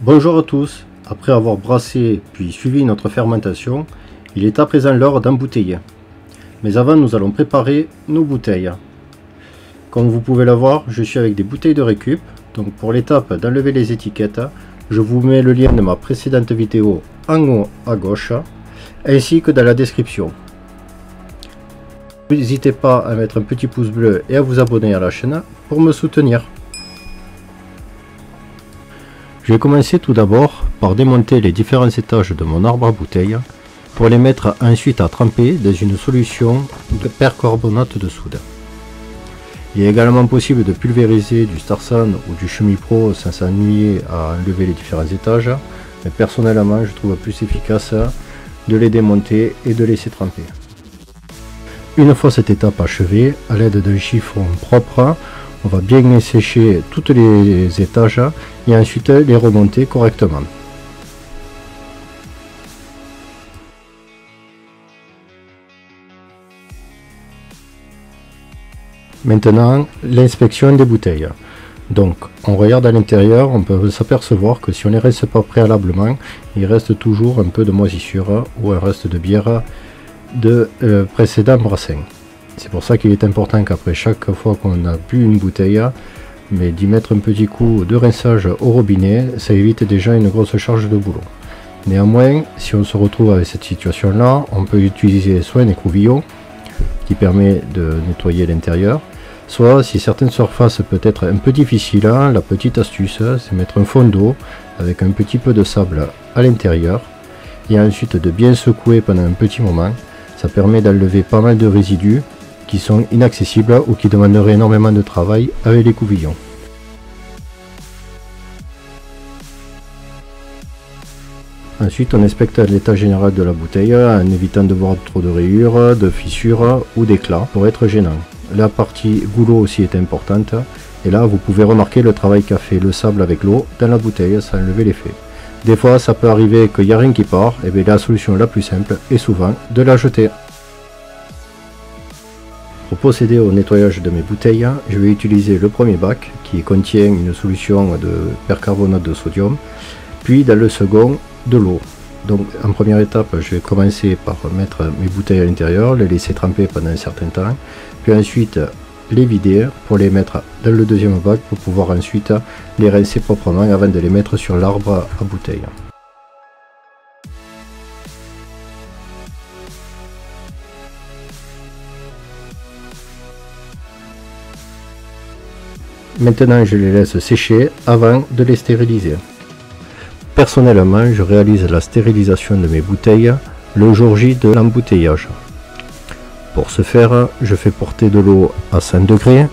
Bonjour à tous, après avoir brassé puis suivi notre fermentation, il est à présent l'heure d'embouteiller. Mais avant nous allons préparer nos bouteilles. Comme vous pouvez le voir, je suis avec des bouteilles de récup, donc pour l'étape d'enlever les étiquettes, je vous mets le lien de ma précédente vidéo en haut à gauche, ainsi que dans la description. N'hésitez pas à mettre un petit pouce bleu et à vous abonner à la chaîne pour me soutenir. Je vais commencer tout d'abord par démonter les différents étages de mon arbre à bouteille pour les mettre ensuite à tremper dans une solution de percarbonate de soude. Il est également possible de pulvériser du Starsan ou du Chemipro sans s'ennuyer à enlever les différents étages, mais personnellement je trouve plus efficace de les démonter et de laisser tremper. Une fois cette étape achevée, à l'aide d'un chiffon propre, on va bien sécher tous les étages et ensuite les remonter correctement. Maintenant, l'inspection des bouteilles. Donc, on regarde à l'intérieur, on peut s'apercevoir que si on ne les rince pas préalablement, il reste toujours un peu de moisissure ou un reste de bière de précédent brassin. C'est pour ça qu'il est important qu'après chaque fois qu'on a bu une bouteille, mais d'y mettre un petit coup de rinçage au robinet, ça évite déjà une grosse charge de boulot. Néanmoins, si on se retrouve avec cette situation là, on peut utiliser soit un écrouvillon qui permet de nettoyer l'intérieur, soit si certaines surfaces peut être un peu difficiles, la petite astuce c'est mettre un fond d'eau avec un petit peu de sable à l'intérieur et ensuite de bien secouer pendant un petit moment. Ça permet d'enlever pas mal de résidus qui sont inaccessibles ou qui demanderaient énormément de travail avec les couvillons. Ensuite, on inspecte l'état général de la bouteille en évitant de voir trop de rayures, de fissures ou d'éclats pour être gênant. La partie goulot aussi est importante et là vous pouvez remarquer le travail qu'a fait le sable avec l'eau dans la bouteille sans enlever l'effet. Des fois ça peut arriver qu'il n'y a rien qui part, et bien la solution la plus simple est souvent de la jeter. Pour procéder au nettoyage de mes bouteilles, je vais utiliser le premier bac qui contient une solution de percarbonate de sodium, puis dans le second de l'eau. Donc en première étape, je vais commencer par mettre mes bouteilles à l'intérieur, les laisser tremper pendant un certain temps, puis ensuite les vider pour les mettre dans le deuxième bac pour pouvoir ensuite les rincer proprement avant de les mettre sur l'arbre à bouteille. Maintenant, je les laisse sécher avant de les stériliser. Personnellement, je réalise la stérilisation de mes bouteilles le jour J de l'embouteillage. Pour ce faire, je fais porter de l'eau à 100 degrés,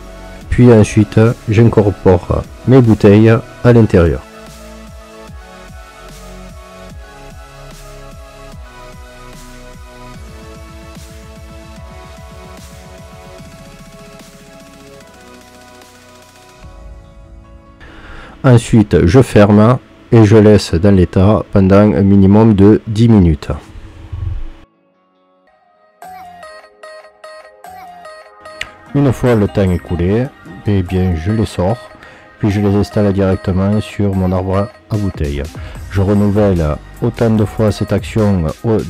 puis ensuite j'incorpore mes bouteilles à l'intérieur. Ensuite, je ferme et je laisse dans l'état pendant un minimum de 10 minutes. Une fois le temps écoulé, eh bien, je les sors, puis je les installe directement sur mon arbre à bouteille. Je renouvelle autant de fois cette action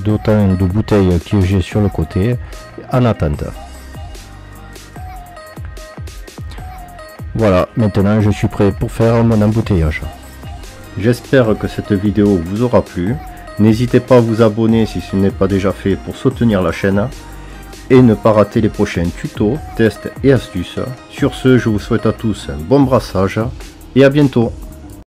d'autant de bouteilles que j'ai sur le côté en attente. Voilà, maintenant je suis prêt pour faire mon embouteillage. J'espère que cette vidéo vous aura plu. N'hésitez pas à vous abonner si ce n'est pas déjà fait pour soutenir la chaîne et ne pas rater les prochains tutos, tests et astuces. Sur ce, je vous souhaite à tous un bon brassage et à bientôt.